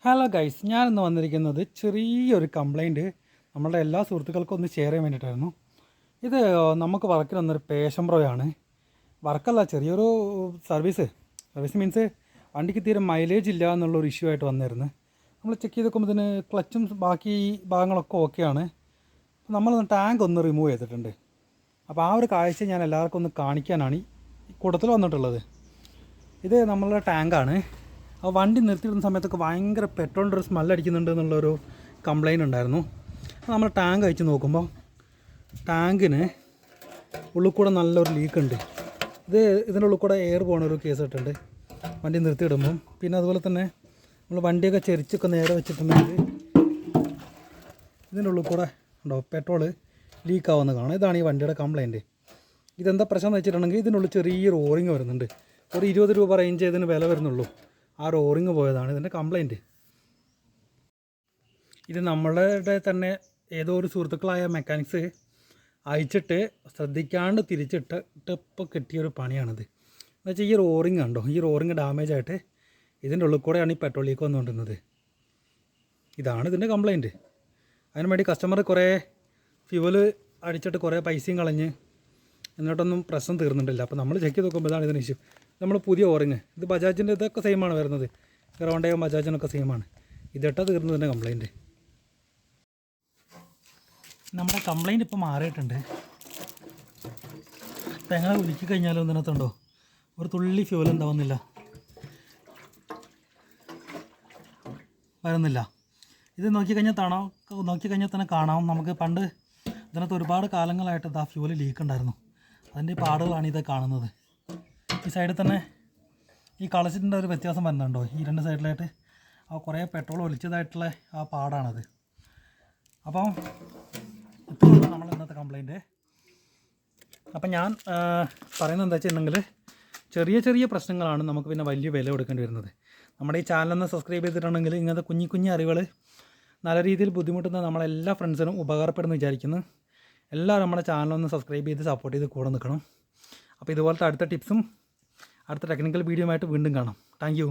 Hello guys, ഞാനിന്ന് വന്നിരിക്കുന്നത് ചെറിയൊരു കംപ്ലൈൻറ്റ് നമ്മളുടെ എല്ലാ സുഹൃത്തുക്കൾക്കും ഒന്ന് ഷെയർ ചെയ്യാൻ വേണ്ടിയിട്ടായിരുന്നു. ഇത് നമുക്ക് വർക്കിൽ വന്നൊരു പേഷൻ പ്രോയാണ്. വർക്കല്ല, ചെറിയൊരു സർവീസ് മീൻസ് വണ്ടിക്ക് തീരെ മൈലേജ് ഇല്ല എന്നുള്ളൊരു ഇഷ്യൂ ആയിട്ട് വന്നിരുന്നു. നമ്മൾ ചെക്ക് ചെയ്ത് നോക്കുമ്പോൾ ഇതിന് ക്ലച്ചും ബാക്കി ഭാഗങ്ങളൊക്കെ ഓക്കെയാണ്. നമ്മൾ ടാങ്ക് ഒന്ന് റിമൂവ് ചെയ്തിട്ടുണ്ട്. അപ്പോൾ ആ ഒരു കാഴ്ച ഞാൻ എല്ലാവർക്കും ഒന്ന് കാണിക്കാനാണ് ഈ കൂട്ടത്തിൽ വന്നിട്ടുള്ളത്. ഇത് നമ്മളുടെ ടാങ്കാണ്. ആ വണ്ടി നിർത്തിയിടുന്ന സമയത്തൊക്കെ ഭയങ്കര പെട്രോളിൻ്റെ ഒരു സ്മെല്ലടിക്കുന്നുണ്ട് എന്നുള്ളൊരു കംപ്ലയിൻ്റ് ഉണ്ടായിരുന്നു. നമ്മൾ ടാങ്ക് അയച്ച് നോക്കുമ്പോൾ ടാങ്കിന് ഉള്ളിൽ കൂടെ നല്ലൊരു ലീക്ക് ഉണ്ട്. ഇതിൻ്റെ ഉള്ളിൽ കൂടെ എയർ പോകുന്ന ഒരു കേസ് ഇട്ടുണ്ട് വണ്ടി നിർത്തിയിടുമ്പം. പിന്നെ അതുപോലെ തന്നെ നമ്മൾ വണ്ടിയൊക്കെ ചെരിച്ചൊക്കെ നേരെ വെച്ചിട്ടുണ്ടെങ്കിൽ ഇതിൻ്റെ ഉള്ളിൽ കൂടെ ഉണ്ടോ പെട്രോൾ ലീക്കാവുന്ന കാണാം. ഇതാണ് ഈ വണ്ടിയുടെ കംപ്ലയിൻറ്റ്. ഇതെന്താ പ്രശ്നം എന്ന് വെച്ചിട്ടുണ്ടെങ്കിൽ ഇതിനുള്ളിൽ ചെറിയൊരു ഓറിങ് വരുന്നുണ്ട്. ഒരു 20 രൂപ റേഞ്ച് ഇതിന് വില വരുന്നുള്ളൂ. ആ ഒരു ഓറിങ് പോയതാണ് ഇതിൻ്റെ കംപ്ലയിൻറ്റ്. ഇത് നമ്മളുടെ തന്നെ ഏതോ ഒരു സുഹൃത്തുക്കളായ മെക്കാനിക്സ് അയച്ചിട്ട് ശ്രദ്ധിക്കാണ്ട് തിരിച്ചിട്ടിപ്പോൾ കിട്ടിയൊരു പണിയാണിത്. എന്ന് വെച്ചാൽ ഈ ഒരു ഓറിങ് കണ്ടോ, ഈ ഒരു ഓറിങ് ഡാമേജ് ആയിട്ട് ഇതിൻ്റെ ഉള്ളിൽ കൂടെയാണ് ഈ പെട്രോൾ ലീക്ക് വന്നുകൊണ്ടിരുന്നത്. ഇതാണ് ഇതിൻ്റെ കംപ്ലയിൻറ്റ്. അതിന് വേണ്ടി കസ്റ്റമർ കുറേ ഫ്യൂവൽ അടിച്ചിട്ട് കുറേ പൈസയും കളഞ്ഞ് എന്നിട്ടൊന്നും പ്രശ്നം തീർന്നിട്ടില്ല. അപ്പോൾ നമ്മൾ ചെക്ക് ചെയ്ത് നോക്കുമ്പോൾ ഇതാണ് ഇതിന് ഇഷ്യൂ. നമ്മൾ പുതിയ ഓറിങ്, ഇത് ബജാജിൻ്റെ ഇതൊക്കെ സെയിമാണ് വരുന്നത്, ഹീറോണ്ടയും ബജാജിനൊക്കെ സെയിമാണ്. ഇതിട്ടാ തീർന്നതിൻ്റെ കംപ്ലയിൻറ്റ്. നമ്മുടെ കംപ്ലയിൻറ്റ് ഇപ്പോൾ മാറിയിട്ടുണ്ട്. ഇപ്പം എങ്ങനെ ഉരുക്കി കഴിഞ്ഞാലും ഇതിനകത്തുണ്ടോ ഒരു തുള്ളി ഫ്യൂവൽ ഉണ്ടാവുന്നില്ല, വരുന്നില്ല. ഇത് നോക്കിക്കഴിഞ്ഞാൽ തന്നെ കാണാം. നമുക്ക് പണ്ട് ഇതിനകത്ത് ഒരുപാട് കാലങ്ങളായിട്ട് ഇതാ ഫ്യൂവൽ ലീക്ക് ഉണ്ടായിരുന്നു. അതിൻ്റെ പാടുകളാണ് ഇത് കാണുന്നത്. ഈ സൈഡിൽ തന്നെ ഈ കളച്ചിൻ്റെ ഒരു വ്യത്യാസം വരുന്നുണ്ടോ, ഈ രണ്ട് സൈഡിലായിട്ട് ആ കുറേ പെട്രോൾ ഒലിച്ചതായിട്ടുള്ള ആ പാടാണത്. അപ്പം ഇപ്പോഴാണ് നമ്മൾ ഇന്നത്തെ കംപ്ലയിൻറ്റ്. അപ്പം ഞാൻ പറയുന്നത് എന്താ വെച്ചിട്ടുണ്ടെങ്കിൽ ചെറിയ ചെറിയ പ്രശ്നങ്ങളാണ് നമുക്ക് പിന്നെ വലിയ വില കൊടുക്കേണ്ടി വരുന്നത്. നമ്മുടെ ഈ ചാനലൊന്ന് സബ്സ്ക്രൈബ് ചെയ്തിട്ടുണ്ടെങ്കിൽ ഇങ്ങനത്തെ കുഞ്ഞു അറിവുകൾ നല്ല രീതിയിൽ ബുദ്ധിമുട്ടുന്ന നമ്മളെല്ലാ ഫ്രണ്ട്സിനും ഉപകാരപ്പെടുമെന്ന് വിചാരിക്കുന്നു. എല്ലാവരും നമ്മുടെ ചാനലൊന്ന് സബ്സ്ക്രൈബ് ചെയ്ത് സപ്പോർട്ട് ചെയ്ത് കൂടെ നിൽക്കണം. അപ്പോൾ ഇതുപോലത്തെ അടുത്ത ടിപ്സും അടുത്ത ടെക്നിക്കൽ വീഡിയോ ആയിട്ട് വീണ്ടും കാണാം. Thank you.